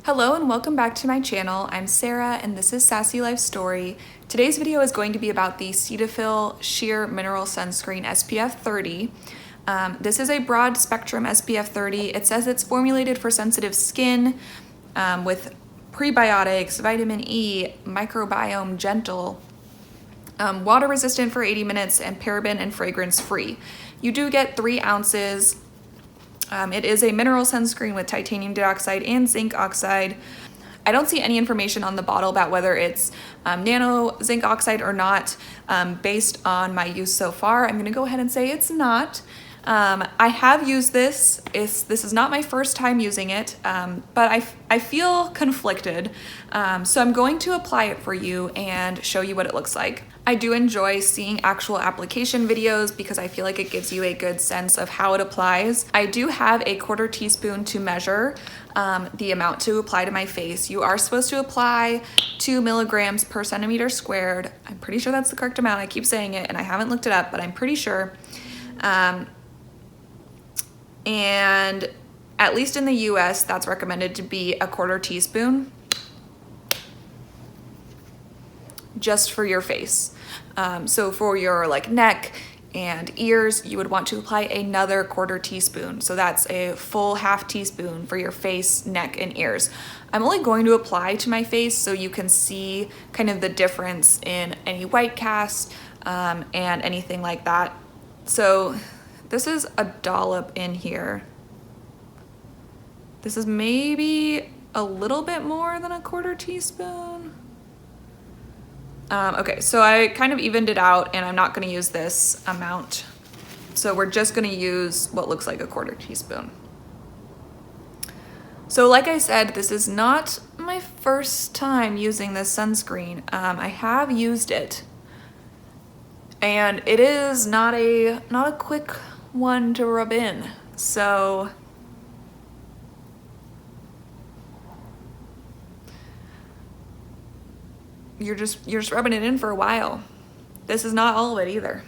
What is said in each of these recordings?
Hello and welcome back to my channel. I'm Sarah and this is Sassy Life Story. Today's video is going to be about the Cetaphil Sheer Mineral Sunscreen SPF 30. This is a broad spectrum SPF 30. It says it's formulated for sensitive skin with prebiotics, vitamin E, microbiome gentle, water resistant for 80 minutes, and paraben and fragrance free. You do get 3 ounces. It is a mineral sunscreen with titanium dioxide and zinc oxide. I don't see any information on the bottle about whether it's nano zinc oxide or not. Based on my use so far, I'm gonna go ahead and say it's not. I have used this. This is not my first time using it, but I feel conflicted. So I'm going to apply it for you and show you what it looks like. I do enjoy seeing actual application videos because I feel like it gives you a good sense of how it applies. I do have a 1/4 teaspoon to measure the amount to apply to my face. You are supposed to apply 2 milligrams per centimeter squared. I'm pretty sure that's the correct amount. I keep saying it and I haven't looked it up, but I'm pretty sure. And at least in the US, that's recommended to be a 1/4 teaspoon just for your face. So for your neck and ears, you would want to apply another 1/4 teaspoon. So that's a full 1/2 teaspoon for your face, neck, and ears. I'm only going to apply to my face so you can see kind of the difference in any white cast and anything like that. So this is a dollop in here. This is maybe a little bit more than a 1/4 teaspoon. Okay, so I kind of evened it out and I'm not gonna use this amount. So we're just gonna use what looks like a 1/4 teaspoon. So like I said, this is not my first time using this sunscreen. I have used it and it is not a quick one to rub in. So you're just rubbing it in for a while. This is not all of it either.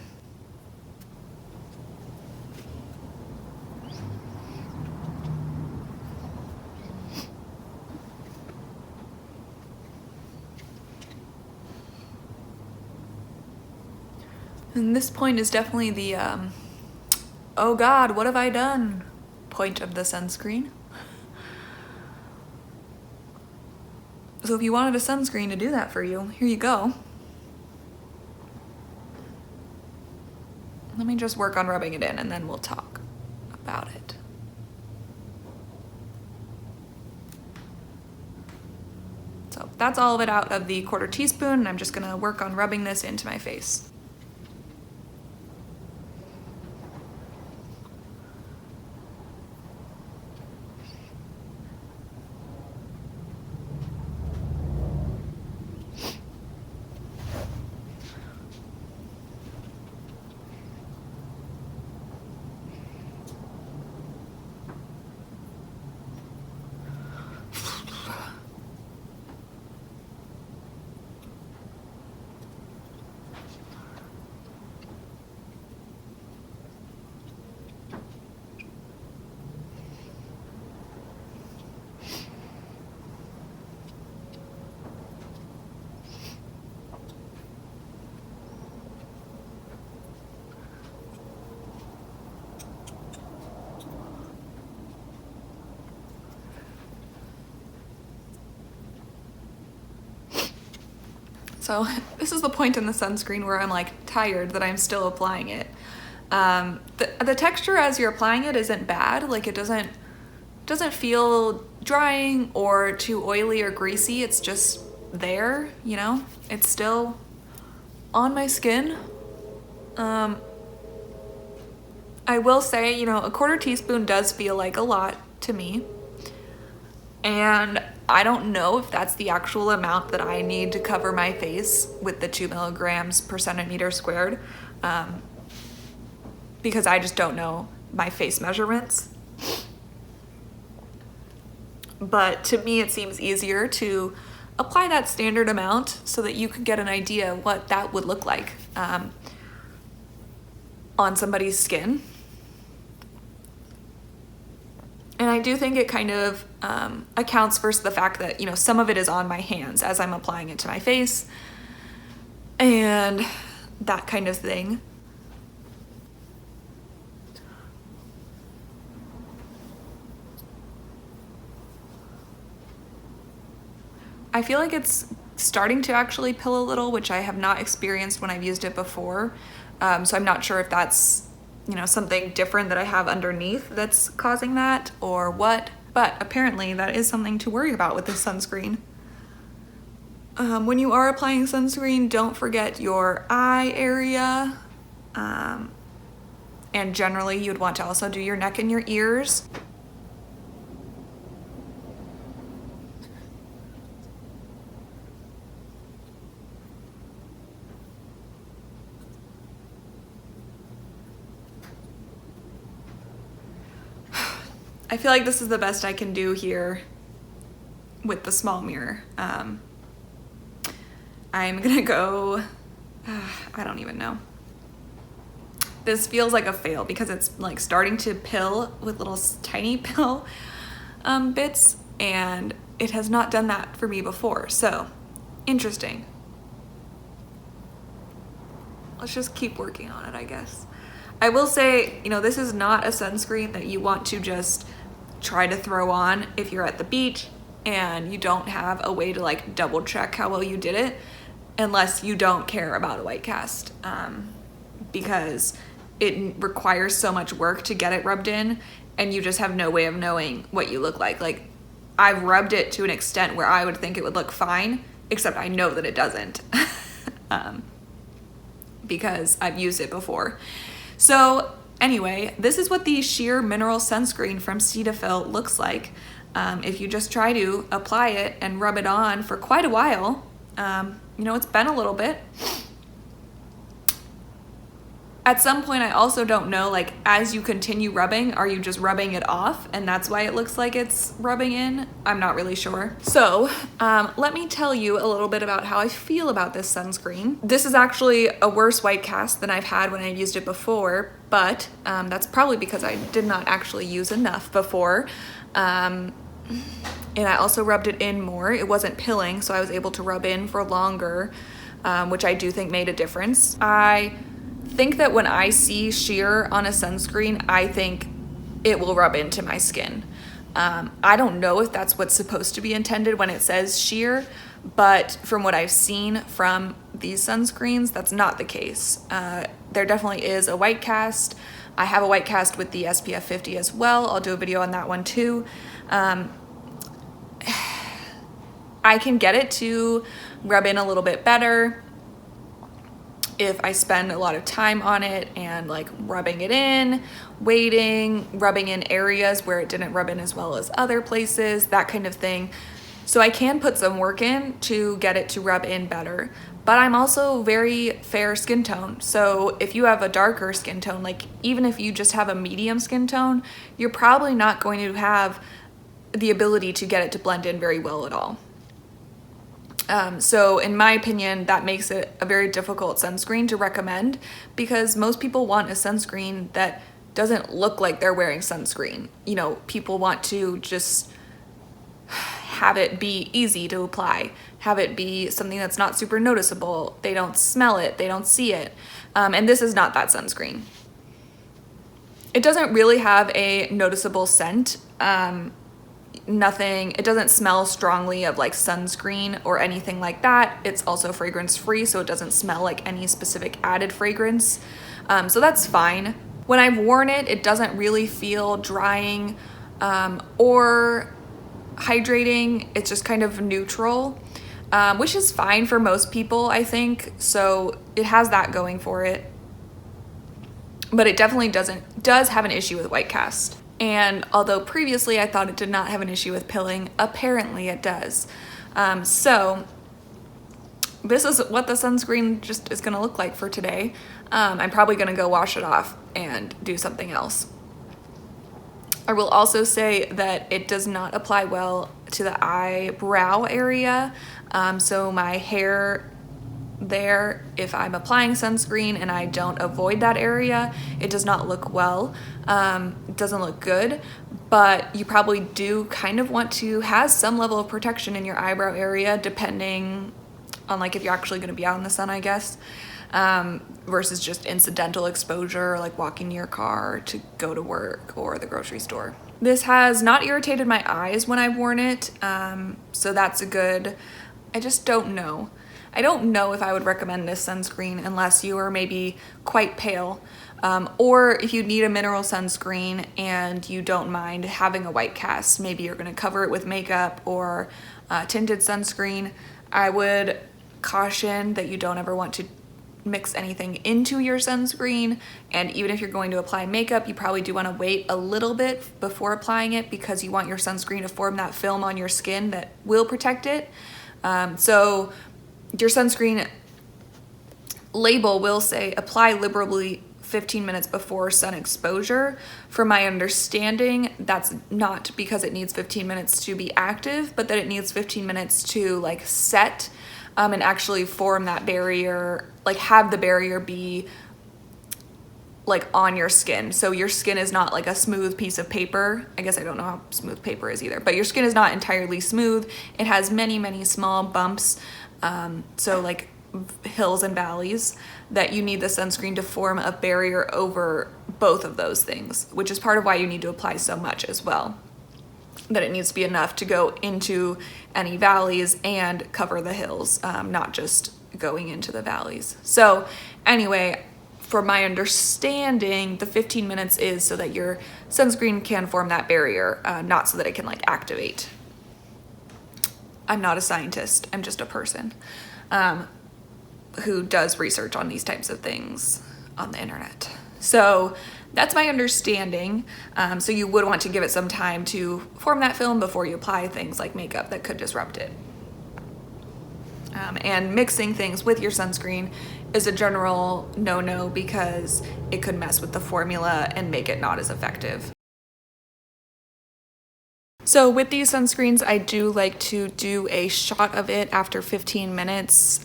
And this point is definitely the oh God, what have I done point of the sunscreen. So if you wanted a sunscreen to do that for you, here you go. Let me just work on rubbing it in and then we'll talk about it. So that's all of it out of the 1/4 teaspoon, and I'm just gonna work on rubbing this into my face. So this is the point in the sunscreen where I'm tired that I'm still applying it. The texture as you're applying it isn't bad. It doesn't feel drying or too oily or greasy. It's just there, you know? It's still on my skin. I will say, a 1/4 teaspoon does feel like a lot to me. And I don't know if that's the actual amount that I need to cover my face with the 2 milligrams per centimeter squared, because I just don't know my face measurements. But to me, it seems easier to apply that standard amount so that you can get an idea what that would look like on somebody's skin. And I do think it kind of accounts for the fact that, you know, some of it is on my hands as I'm applying it to my face and that kind of thing. I feel like it's starting to actually pill a little, which I have not experienced when I've used it before. So I'm not sure if that's, you know, something different that I have underneath that's causing that or what, but apparently that is something to worry about with this sunscreen. When you are applying sunscreen, don't forget your eye area. And generally you'd want to also do your neck and your ears. I feel like this is the best I can do here with the small mirror. I'm gonna go, I don't even know. This feels like a fail because it's like starting to pill with little tiny pill bits, and it has not done that for me before. So interesting. Let's just keep working on it, I guess. I will say, you know, this is not a sunscreen that you want to just try to throw on if you're at the beach and you don't have a way to like double check how well you did it, unless you don't care about a white cast, because it requires so much work to get it rubbed in and you just have no way of knowing what you look like. Like, I've rubbed it to an extent where I would think it would look fine, except I know that it doesn't because I've used it before. So anyway, this is what the sheer mineral sunscreen from Cetaphil looks like. If you just try to apply it and rub it on for quite a while, you know, it's been a little bit. At some point, I also don't know, like, as you continue rubbing, are you just rubbing it off and that's why it looks like it's rubbing in? I'm not really sure. So let me tell you a little bit about how I feel about this sunscreen. This is actually a worse white cast than I've had when I've used it before, but that's probably because I did not actually use enough before. And I also rubbed it in more. It wasn't pilling, so I was able to rub in for longer, which I do think made a difference. I think that when I see sheer on a sunscreen, I think it will rub into my skin. I don't know if that's what's supposed to be intended when it says sheer, but from what I've seen from these sunscreens, that's not the case. There definitely is a white cast. I have a white cast with the SPF 50 as well. I'll do a video on that one too. I can get it to rub in a little bit better if I spend a lot of time on it and like rubbing it in, waiting, rubbing in areas where it didn't rub in as well as other places, that kind of thing. So I can put some work in to get it to rub in better. But I'm also very fair skin tone. So if you have a darker skin tone, like even if you just have a medium skin tone, you're probably not going to have the ability to get it to blend in very well at all. So in my opinion, that makes it a very difficult sunscreen to recommend because most people want a sunscreen that doesn't look like they're wearing sunscreen. You know, people want to just have it be easy to apply, have it be something that's not super noticeable. They don't smell it, they don't see it. And this is not that sunscreen. It doesn't really have a noticeable scent. Nothing, it doesn't smell strongly of like sunscreen or anything like that. It's also fragrance free, so it doesn't smell like any specific added fragrance. So that's fine. When I've worn it, it doesn't really feel drying or hydrating. It's just kind of neutral, which is fine for most people, I think. So it has that going for it. But it definitely does have an issue with white cast. And although previously I thought it did not have an issue with pilling, apparently it does. So this is what the sunscreen just is gonna look like for today. I'm probably gonna go wash it off and do something else. I will also say that it does not apply well to the eyebrow area. So my hair there, if I'm applying sunscreen and I don't avoid that area, it does not look well. It doesn't look good, but you probably do kind of want to have some level of protection in your eyebrow area, depending on like if you're actually going to be out in the sun, I guess, versus just incidental exposure, like walking to your car to go to work or the grocery store. This has not irritated my eyes when I've worn it, so that's a good. I just don't know. I don't know if I would recommend this sunscreen unless you are maybe quite pale, or if you need a mineral sunscreen and you don't mind having a white cast. Maybe you're going to cover it with makeup or tinted sunscreen. I would caution that you don't ever want to mix anything into your sunscreen, and even if you're going to apply makeup, you probably do want to wait a little bit before applying it because you want your sunscreen to form that film on your skin that will protect it. So your sunscreen label will say apply liberally 15 minutes before sun exposure. From my understanding, that's not because it needs 15 minutes to be active, but that it needs 15 minutes to like set and actually form that barrier, like have the barrier be like on your skin. So your skin is not like a smooth piece of paper. I guess I don't know how smooth paper is either, but your skin is not entirely smooth. It has many, many small bumps. So like hills and valleys that you need the sunscreen to form a barrier over both of those things, which is part of why you need to apply so much as well. That it needs to be enough to go into any valleys and cover the hills, not just going into the valleys. So anyway, for my understanding, the 15 minutes is so that your sunscreen can form that barrier, not so that it can like activate. I'm not a scientist, I'm just a person who does research on these types of things on the internet. So that's my understanding. So you would want to give it some time to form that film before you apply things like makeup that could disrupt it. And mixing things with your sunscreen is a general no-no because it could mess with the formula and make it not as effective. So with these sunscreens, I do like to do a shot of it after 15 minutes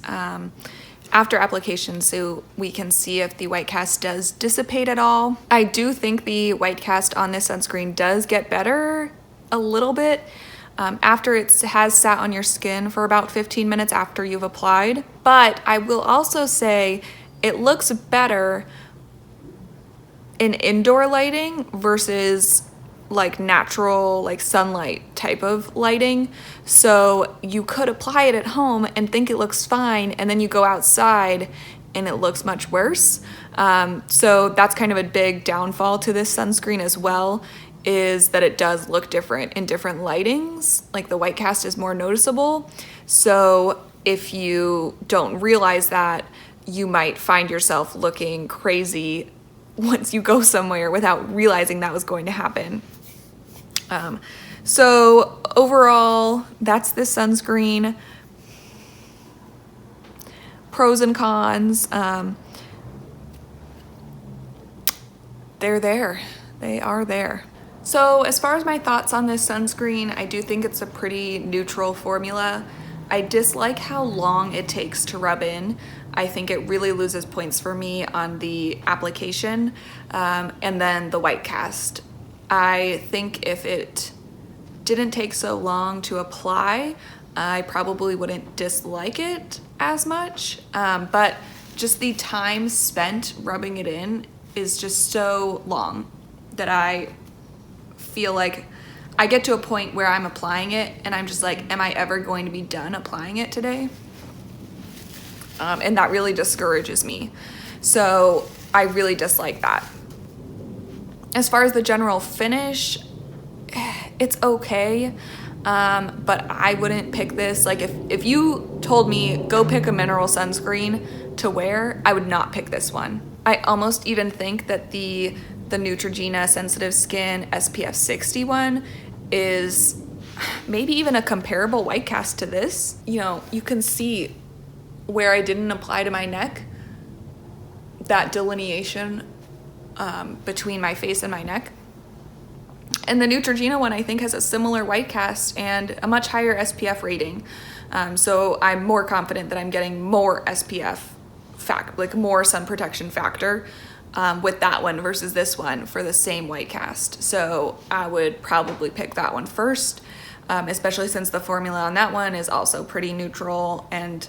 after application so we can see if the white cast does dissipate at all. I do think the white cast on this sunscreen does get better a little bit after it has sat on your skin for about 15 minutes after you've applied. But I will also say it looks better in indoor lighting versus like natural, like sunlight type of lighting. So you could apply it at home and think it looks fine, and then you go outside and it looks much worse. So that's kind of a big downfall to this sunscreen as well, is that it does look different in different lightings. Like the white cast is more noticeable. So if you don't realize that, you might find yourself looking crazy once you go somewhere without realizing that was going to happen. So overall, that's this sunscreen. Pros and cons. They're there. They are there. So as far as my thoughts on this sunscreen, I do think it's a pretty neutral formula. I dislike how long it takes to rub in. I think it really loses points for me on the application, and then the white cast. I think if it didn't take so long to apply, I probably wouldn't dislike it as much, but just the time spent rubbing it in is just so long that I feel like I get to a point where I'm applying it and I'm just like, am I ever going to be done applying it today? And that really discourages me. So I really dislike that. As far as the general finish, it's okay, but I wouldn't pick this. Like if you told me go pick a mineral sunscreen to wear, I would not pick this one. I almost even think that the Neutrogena Sensitive Skin SPF 60 one is maybe even a comparable white cast to this. You know, you can see where I didn't apply to my neck, that delineation between my face and my neck. And the Neutrogena one I think has a similar white cast and a much higher SPF rating. So I'm more confident that I'm getting more SPF like more sun protection factor with that one versus this one for the same white cast. So I would probably pick that one first, especially since the formula on that one is also pretty neutral and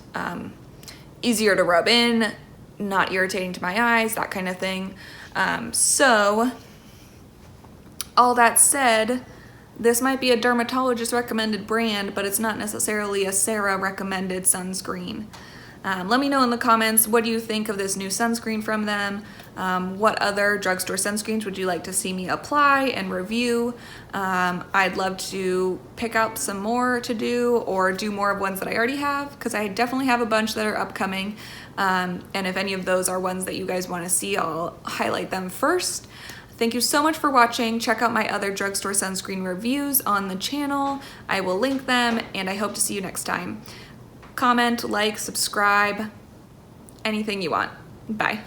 easier to rub in, not irritating to my eyes, that kind of thing. So all that said, this might be a dermatologist recommended brand, but it's not necessarily a Sarah recommended sunscreen. Let me know in the comments, what do you think of this new sunscreen from them? What other drugstore sunscreens would you like to see me apply and review? I'd love to pick out some more to do or do more of ones that I already have, because I definitely have a bunch that are upcoming. And if any of those are ones that you guys want to see, I'll highlight them first. Thank you so much for watching. Check out my other drugstore sunscreen reviews on the channel. I will link them, and I hope to see you next time. Comment, like, subscribe, anything you want. Bye.